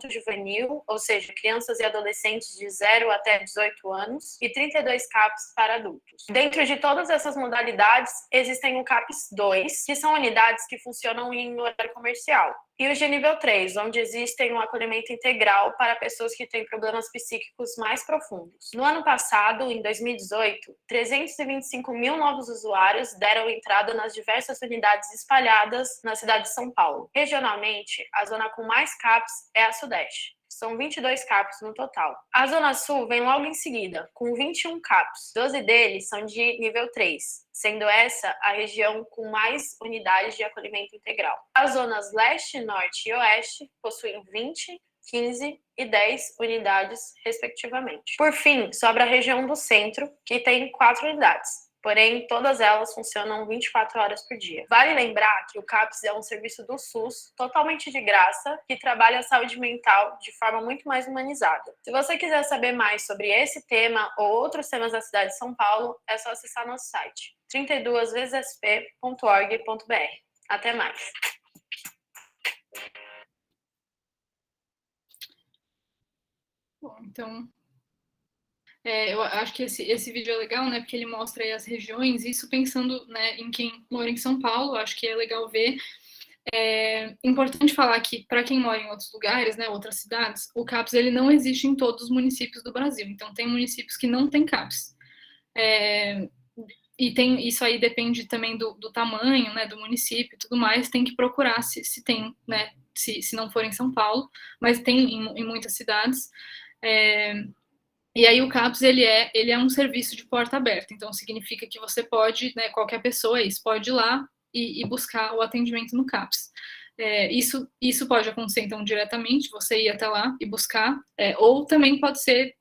juvenil, ou seja, crianças e adolescentes de 0 até 18 anos, e 32 CAPs para adultos. Dentro de todas essas modalidades, existem o CAPs 2, que são unidades que funcionam em horário comercial, e os de nível 3, onde existem um acolhimento integral para pessoas que têm problemas psíquicos mais profundos. No ano passado, em 2018, 325 mil novos usuários deram entrada nas diversas unidades espalhadas na cidade de São Paulo. Regionalmente, a zona com mais CAPs é a Sudeste. São 22 CAPs no total. A Zona Sul vem logo em seguida, com 21 CAPs. 12 deles são de nível 3, sendo essa a região com mais unidades de acolhimento integral. As zonas Leste, Norte e Oeste possuem 20, 15 e 10 unidades, respectivamente. Por fim, sobra a região do Centro, que tem 4 unidades. Porém, todas elas funcionam 24 horas por dia. Vale lembrar que o CAPS é um serviço do SUS, totalmente de graça, que trabalha a saúde mental de forma muito mais humanizada. Se você quiser saber mais sobre esse tema ou outros temas da cidade de São Paulo, é só acessar nosso site, 32vsp.org.br. Até mais! Bom, então... eu acho que esse vídeo é legal, né, porque ele mostra aí as regiões, isso pensando, né, em quem mora em São Paulo, acho que é legal ver. É importante falar que, para quem mora em outros lugares, né, outras cidades, o CAPS ele não existe em todos os municípios do Brasil, então tem municípios que não tem CAPS. E isso aí depende também do tamanho, né, do município e tudo mais, tem que procurar se tem, né, se não for em São Paulo, mas tem em muitas cidades. E aí o CAPS, ele é um serviço de porta aberta, então significa que você pode, né, qualquer pessoa pode ir lá e buscar o atendimento no CAPS. Isso pode acontecer, então, diretamente, você ir até lá e buscar, ou também pode ser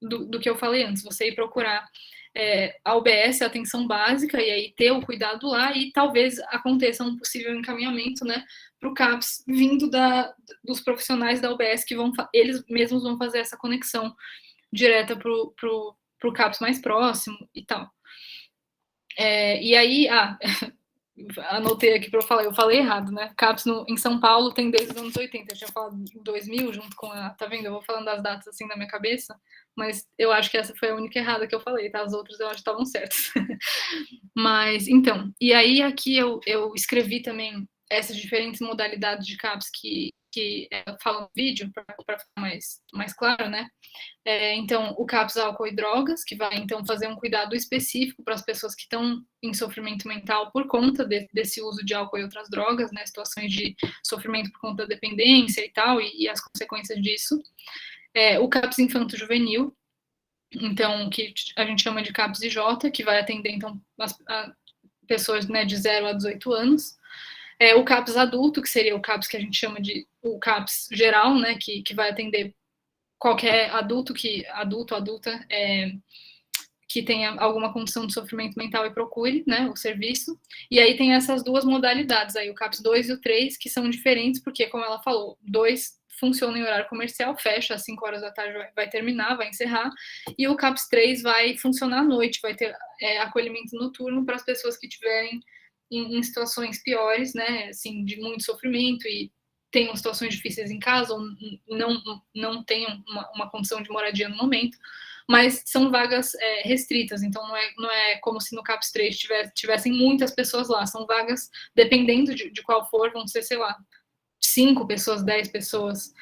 do que eu falei antes, você ir procurar a UBS, a atenção básica, e aí ter o cuidado lá, e talvez aconteça um possível encaminhamento, né, para o CAPS, vindo dos profissionais da UBS, que eles mesmos vão fazer essa conexão direta pro CAPS mais próximo e tal. E aí, anotei aqui para eu falei errado, né? CAPS em São Paulo tem desde os anos 80, eu tinha falado em 2000, junto com tá vendo? Eu vou falando das datas assim na minha cabeça, mas eu acho que essa foi a única errada que eu falei, tá? As outras eu acho que estavam certas. Mas, então, e aí aqui eu escrevi também essas diferentes modalidades de CAPS que falam no vídeo, para ficar mais claro, né? Então, o CAPS álcool e drogas, que vai, então, fazer um cuidado específico para as pessoas que estão em sofrimento mental por conta desse uso de álcool e outras drogas, né? Situações de sofrimento por conta da dependência e tal, e as consequências disso. O CAPS infanto-juvenil, então, que a gente chama de CAPS IJ, que vai atender, então, as pessoas, né, de 0 a 18 anos. O CAPS adulto, que seria o CAPS que a gente chama de o CAPS geral, né, que vai atender qualquer adulta, que tenha alguma condição de sofrimento mental e procure, né, o serviço. E aí tem essas duas modalidades aí, o CAPS 2 e o 3, que são diferentes, porque, como ela falou, 2 funciona em horário comercial, fecha às 5 horas da tarde, vai terminar, vai encerrar, e o CAPS 3 vai funcionar à noite, vai ter acolhimento noturno para as pessoas que tiverem em situações piores, né, assim, de muito sofrimento e tenham situações difíceis em casa ou não tenham uma condição de moradia no momento, mas são vagas restritas, então não é como se no CAPS 3 tivessem muitas pessoas lá, são vagas, dependendo de qual for, vão ser, sei lá, 5 pessoas, 10 pessoas,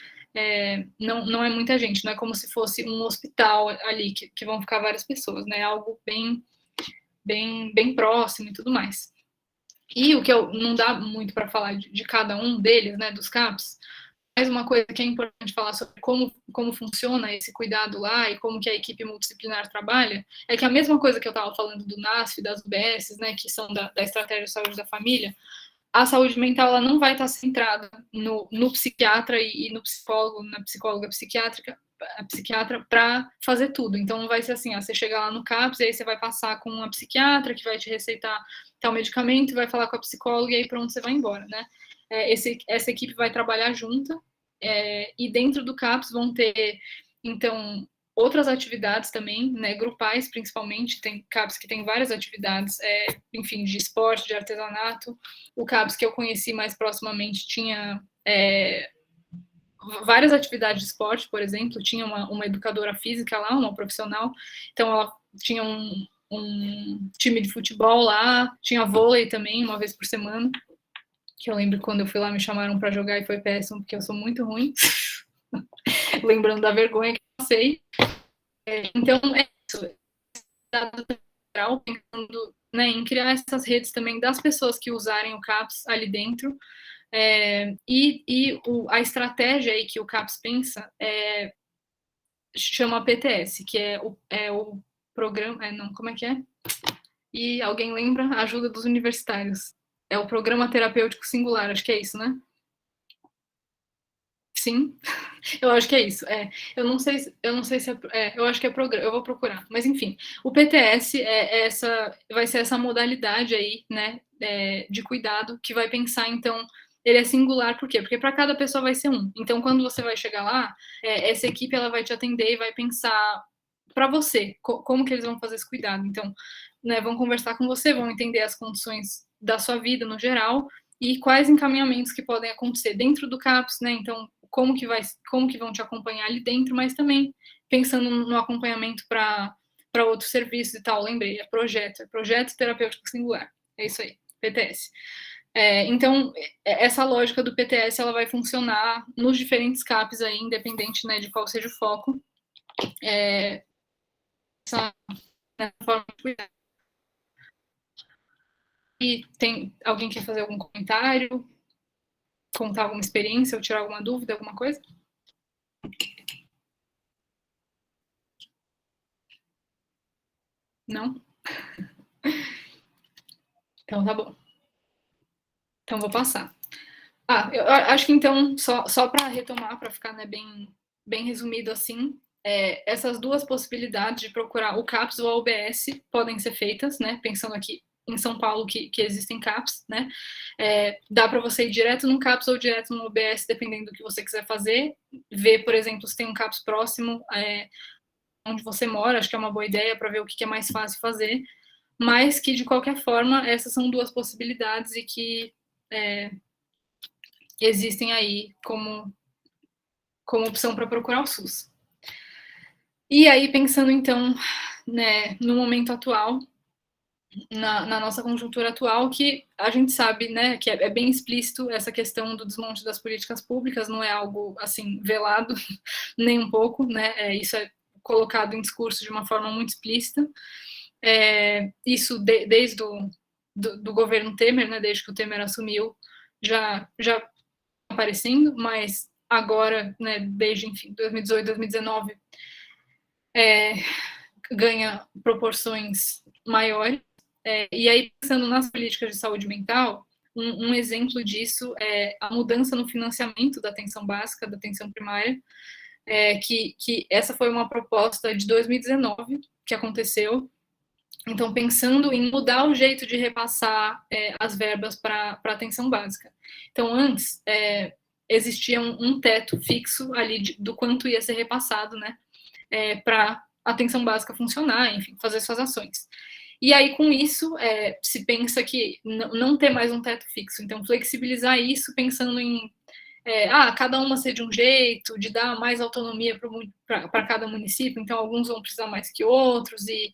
não é muita gente, não é como se fosse um hospital ali, que vão ficar várias pessoas, né, algo bem próximo e tudo mais. E o que não dá muito para falar de cada um deles, né, dos CAPs, mais uma coisa que é importante falar sobre como funciona esse cuidado lá e como que a equipe multidisciplinar trabalha, é que a mesma coisa que eu estava falando do NASF, das UBSs, né, que são da Estratégia de Saúde da Família, a saúde mental ela não vai estar centrada no psiquiatra e no psicólogo, na psicóloga psiquiatra para fazer tudo. Então não vai ser assim, você chega lá no CAPS e aí você vai passar com uma psiquiatra que vai te receitar tal medicamento, vai falar com a psicóloga e aí pronto, você vai embora, né? Essa equipe vai trabalhar junta e dentro do CAPS vão ter, então, outras atividades também, né, grupais principalmente, tem CAPS que tem várias atividades, enfim, de esporte, de artesanato. O CAPS que eu conheci mais proximamente tinha várias atividades de esporte, por exemplo, tinha uma educadora física lá, uma profissional, então ela tinha um time de futebol lá, tinha vôlei também, uma vez por semana, que eu lembro quando eu fui lá me chamaram para jogar e foi péssimo, porque eu sou muito ruim, lembrando da vergonha que eu passei. Então, é isso, pensando, né, em criar essas redes também das pessoas que usarem o CAPS ali dentro, a estratégia aí que o CAPS pensa chama PTS, que é o programa, não, como é que é? E alguém lembra? A ajuda dos universitários. É o Programa Terapêutico Singular, acho que é isso, né? Sim, eu acho que é isso. Eu não sei se eu acho que é programa, eu vou procurar. Mas enfim, o PTS vai ser essa modalidade aí, né, de cuidado que vai pensar, então, ele é singular, por quê? Porque para cada pessoa vai ser um. Então, quando você vai chegar lá, essa equipe ela vai te atender e vai pensar para você como que eles vão fazer esse cuidado. Então, né, vão conversar com você, vão entender as condições da sua vida no geral e quais encaminhamentos que podem acontecer dentro do CAPS, né? Então, como que vão te acompanhar ali dentro, mas também pensando no acompanhamento para outros serviços e tal. Lembrei, é projeto terapêutico singular. É isso aí, PTS. Então, essa lógica do PTS ela vai funcionar nos diferentes CAPs aí, independente, né, de qual seja o foco. Essa forma de cuidar. E tem alguém quer fazer algum comentário? Contar alguma experiência ou tirar alguma dúvida, alguma coisa? Não? Então tá bom. Então vou passar. Eu acho que então, só para retomar, para ficar, né, bem resumido assim, essas duas possibilidades de procurar o CAPS ou a UBS podem ser feitas, né, pensando aqui em São Paulo que existem CAPS, né, dá para você ir direto no CAPS ou direto no UBS, dependendo do que você quiser fazer, ver, por exemplo, se tem um CAPS próximo onde você mora, acho que é uma boa ideia para ver o que é mais fácil fazer, mas que, de qualquer forma, essas são duas possibilidades e que existem aí como opção para procurar o SUS. E aí, pensando, então, né, no momento atual, na nossa conjuntura atual, que a gente sabe, né, que é bem explícito essa questão do desmonte das políticas públicas, não é algo, assim, velado, nem um pouco, né, isso é colocado em discurso de uma forma muito explícita. Isso desde do governo Temer, né, desde que o Temer assumiu, já aparecendo, mas agora, né, desde, enfim, 2018, 2019, ganha proporções maiores. E aí, pensando nas políticas de saúde mental, um exemplo disso é a mudança no financiamento da atenção básica, da atenção primária, que essa foi uma proposta de 2019 que aconteceu. Então, pensando em mudar o jeito de repassar as verbas para a atenção básica. Então, antes, existia um teto fixo ali do quanto ia ser repassado, né, para a atenção básica funcionar, enfim, fazer suas ações. E aí, com isso, se pensa que não ter mais um teto fixo. Então, flexibilizar isso pensando em cada uma ser de um jeito, de dar mais autonomia para cada município. Então, alguns vão precisar mais que outros, e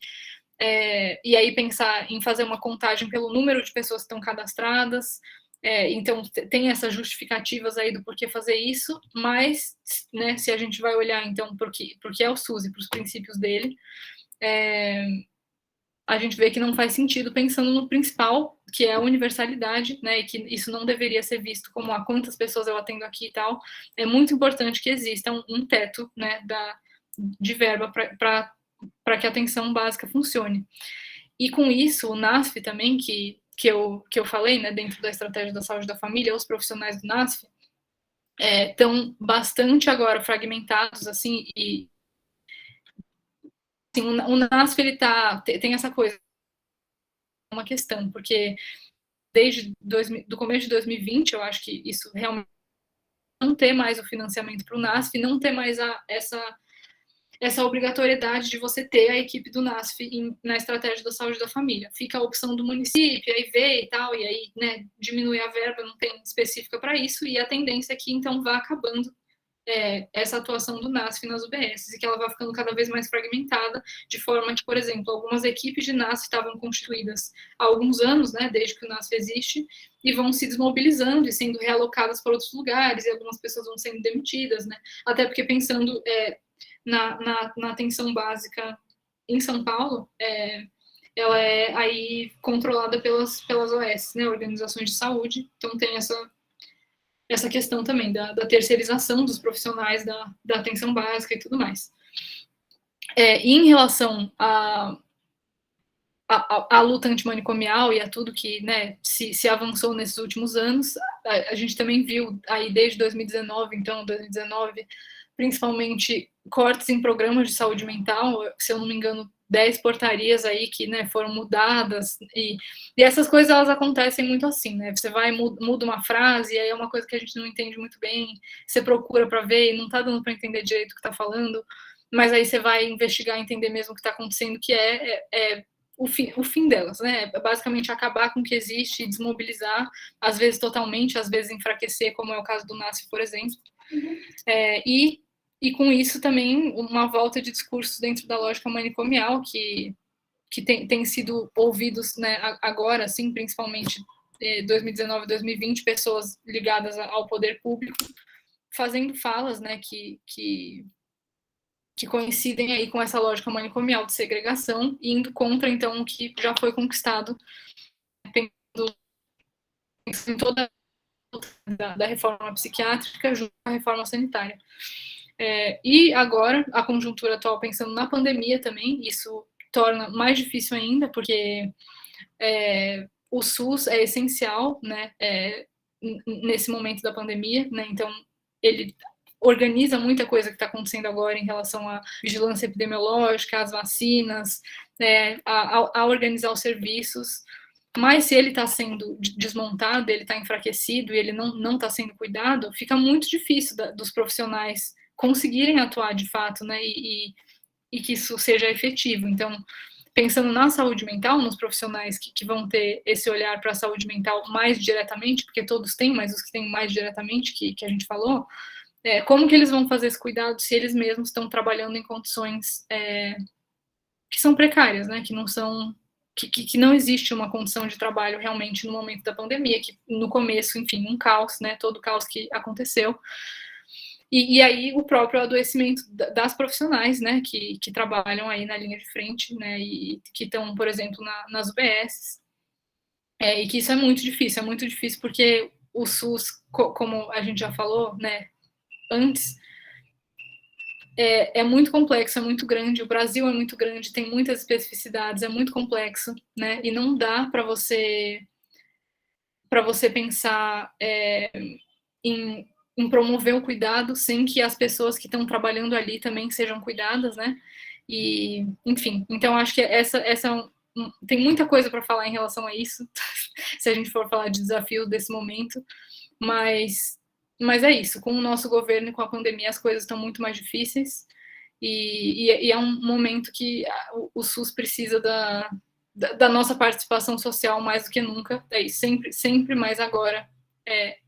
aí pensar em fazer uma contagem pelo número de pessoas que estão cadastradas. Então, tem essas justificativas aí do porquê fazer isso, mas, né, se a gente vai olhar, então, porque é o SUS e para os princípios dele, a gente vê que não faz sentido pensando no principal, que é a universalidade, né, e que isso não deveria ser visto como quantas pessoas eu atendo aqui e tal. É muito importante que exista um teto, né, de verba para que a atenção básica funcione. E com isso, o NASF também, que eu falei, né, dentro da estratégia da saúde da família, os profissionais do NASF estão bastante agora fragmentados, assim, e assim, o NASF, ele tem essa coisa, uma questão, porque desde do começo de 2020, eu acho que isso realmente não ter mais o financiamento para o NASF, não ter mais essa obrigatoriedade de você ter a equipe do NASF na estratégia da saúde da família. Fica a opção do município, aí vê e tal, e aí, né, diminui a verba, não tem específica para isso, e a tendência é que, então, vá acabando essa atuação do NASF nas UBSs, e que ela vai ficando cada vez mais fragmentada, de forma que, por exemplo, algumas equipes de NASF estavam constituídas há alguns anos, né, desde que o NASF existe, e vão se desmobilizando e sendo realocadas para outros lugares, e algumas pessoas vão sendo demitidas, né, até porque pensando na atenção básica em São Paulo, ela é aí controlada pelas OS, né, Organizações de Saúde, então tem essa questão também da terceirização dos profissionais da atenção básica e tudo mais. E em relação à luta antimanicomial e a tudo que, né, se avançou nesses últimos anos, a gente também viu aí desde 2019, então, 2019, principalmente cortes em programas de saúde mental, se eu não me engano, 10 portarias aí que, né, foram mudadas, e essas coisas, elas acontecem muito assim, né, você vai, muda uma frase, e aí é uma coisa que a gente não entende muito bem, você procura para ver, e não tá dando para entender direito o que tá falando, mas aí você vai investigar, entender mesmo o que tá acontecendo, que o fim delas, né, basicamente acabar com o que existe, desmobilizar, às vezes totalmente, às vezes enfraquecer, como é o caso do NASF, por exemplo, e com isso também uma volta de discursos dentro da lógica manicomial que tem sido ouvidos, né, agora, assim, principalmente 2019, 2020, pessoas ligadas ao poder público, fazendo falas, né, que coincidem aí com essa lógica manicomial de segregação, indo contra, então, o que já foi conquistado em toda da reforma psiquiátrica junto com a reforma sanitária. E agora, a conjuntura atual, pensando na pandemia também, isso torna mais difícil ainda, porque o SUS é essencial, né, nesse momento da pandemia, né, então ele organiza muita coisa que está acontecendo agora em relação à vigilância epidemiológica, às vacinas, a organizar os serviços, mas se ele está sendo desmontado, ele está enfraquecido e ele não está sendo cuidado, fica muito difícil dos profissionais conseguirem atuar de fato, né, e que isso seja efetivo. Então, pensando na saúde mental, nos profissionais que vão ter esse olhar para a saúde mental mais diretamente, porque todos têm, mas os que têm mais diretamente, que a gente falou, como que eles vão fazer esse cuidado se eles mesmos estão trabalhando em condições que são precárias, né, que não são que não existe uma condição de trabalho realmente no momento da pandemia, que no começo, enfim, um caos, né, todo o caos que aconteceu. E aí o próprio adoecimento das profissionais, né, que trabalham aí na linha de frente, né, e que estão, por exemplo, nas UBSs, e que isso é muito difícil porque o SUS, como a gente já falou, né, antes, é muito complexo, é muito grande, o Brasil é muito grande, tem muitas especificidades, é muito complexo, né, e não dá para você pensar em promover o cuidado sem que as pessoas que estão trabalhando ali também sejam cuidadas, né? E, enfim, então acho que tem muita coisa para falar em relação a isso, se a gente for falar de desafios desse momento, mas é isso, com o nosso governo e com a pandemia as coisas estão muito mais difíceis e é um momento que o SUS precisa da nossa participação social mais do que nunca, sempre mais agora,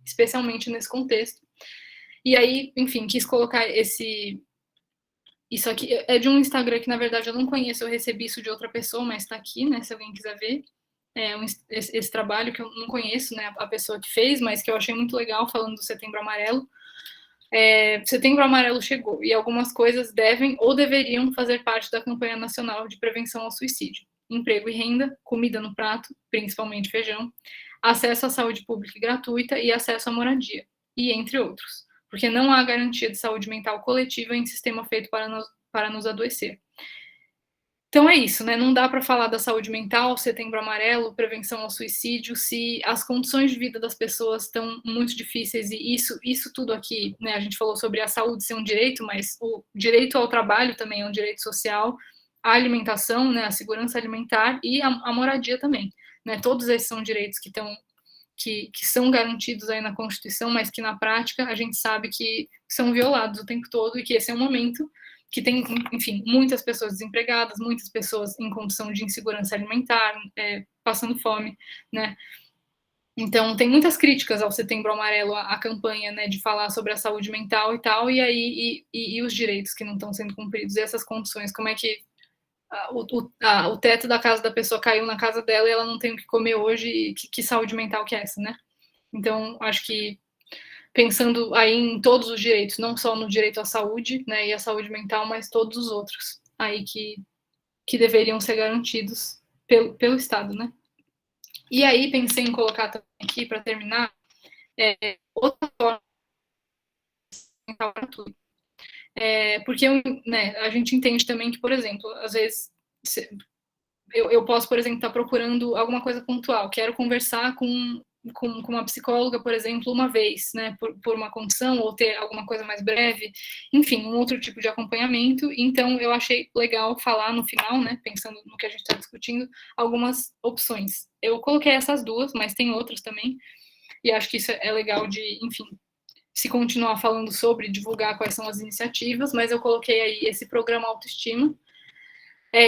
especialmente nesse contexto. E aí, enfim, quis colocar isso aqui, é de um Instagram que, na verdade, eu não conheço, eu recebi isso de outra pessoa, mas está aqui, né, se alguém quiser ver, esse trabalho que eu não conheço, né, a pessoa que fez, mas que eu achei muito legal, falando do Setembro Amarelo. Setembro Amarelo chegou, e algumas coisas devem ou deveriam fazer parte da campanha nacional de prevenção ao suicídio. Emprego e renda, comida no prato, principalmente feijão, acesso à saúde pública e gratuita e acesso à moradia, e entre outros, porque não há garantia de saúde mental coletiva em sistema feito para nos adoecer. Então é isso, né? Não dá para falar da saúde mental, Setembro Amarelo, prevenção ao suicídio, se as condições de vida das pessoas estão muito difíceis e isso tudo aqui, né? A gente falou sobre a saúde ser um direito, mas o direito ao trabalho também é um direito social, a alimentação, né? A segurança alimentar e a moradia também, né? Todos esses são direitos que são garantidos aí na Constituição, mas que na prática a gente sabe que são violados o tempo todo e que esse é um momento que tem, enfim, muitas pessoas desempregadas, muitas pessoas em condição de insegurança alimentar, passando fome, né? Então, tem muitas críticas ao Setembro Amarelo, a campanha, né, de falar sobre a saúde mental e tal, e aí e os direitos que não estão sendo cumpridos, e essas condições, como é que o teto da casa da pessoa caiu na casa dela e ela não tem o que comer hoje, e que saúde mental que é essa, né? Então, acho que pensando aí em todos os direitos, não só no direito à saúde, né, e à saúde mental, mas todos os outros aí que deveriam ser garantidos pelo Estado, né? E aí pensei em colocar também aqui, para terminar, outra forma de tudo. Porque né, a gente entende também que, por exemplo, às vezes eu posso, por exemplo, estar procurando alguma coisa pontual, quero conversar com uma psicóloga, por exemplo, uma vez, né, por uma condição, ou ter alguma coisa mais breve, enfim, um outro tipo de acompanhamento. Então, eu achei legal falar no final, né, pensando no que a gente está discutindo, algumas opções. Eu coloquei essas duas, mas tem outras também, e acho que isso é legal de, enfim, se continuar falando sobre, divulgar quais são as iniciativas, mas eu coloquei aí esse programa Autoestima,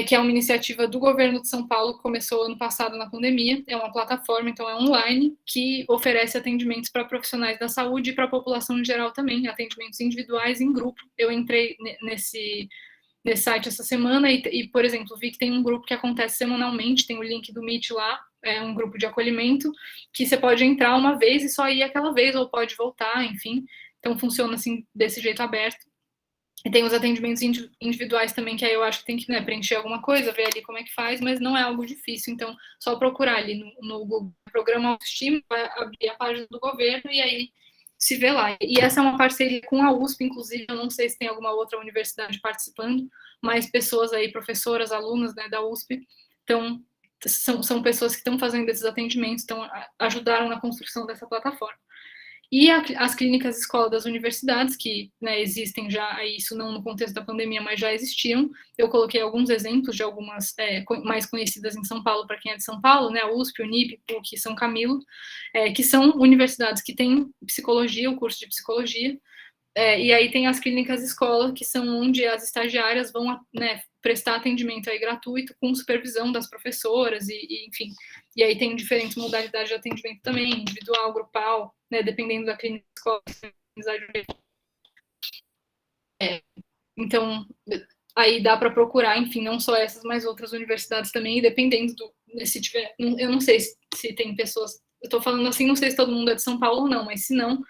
que é uma iniciativa do governo de São Paulo, que começou ano passado na pandemia. É uma plataforma, então é online, que oferece atendimentos para profissionais da saúde e para a população em geral também, atendimentos individuais em grupo. Eu entrei nesse site essa semana e, por exemplo, vi que tem um grupo que acontece semanalmente, tem o link do Meet lá, é um grupo de acolhimento, que você pode entrar uma vez e só ir aquela vez, ou pode voltar, enfim. Então funciona assim, desse jeito aberto. E tem os atendimentos individuais também, que aí eu acho que tem que, né, preencher alguma coisa, ver ali como é que faz, mas não é algo difícil, então só procurar ali no Google Programa Autoestima, vai abrir a página do governo e aí se vê lá. E essa é uma parceria com a USP, inclusive, eu não sei se tem alguma outra universidade participando, mas pessoas aí, professoras, alunas, né, da USP, então são pessoas que estão fazendo esses atendimentos, então ajudaram na construção dessa plataforma. E as clínicas escola das universidades, que, né, existem já, isso não no contexto da pandemia, mas já existiam. Eu coloquei alguns exemplos de algumas mais conhecidas em São Paulo, para quem é de São Paulo, né, a USP, Unip, PUC, São Camilo, que são universidades que têm psicologia, o curso de psicologia, e aí tem as clínicas escola, que são onde as estagiárias vão, né, prestar atendimento aí gratuito com supervisão das professoras e enfim. E aí tem diferentes modalidades de atendimento também, individual, grupal, né, dependendo da clínica escola. Então, aí dá para procurar, enfim, não só essas, mas outras universidades também, e dependendo se tiver, eu não sei se tem pessoas, eu tô falando assim, não sei se todo mundo é de São Paulo ou não, mas se não,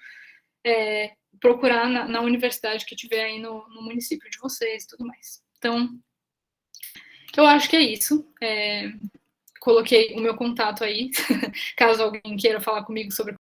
procurar na universidade que tiver aí no município de vocês e tudo mais. Então, eu acho que é isso. Coloquei o meu contato aí, caso alguém queira falar comigo sobre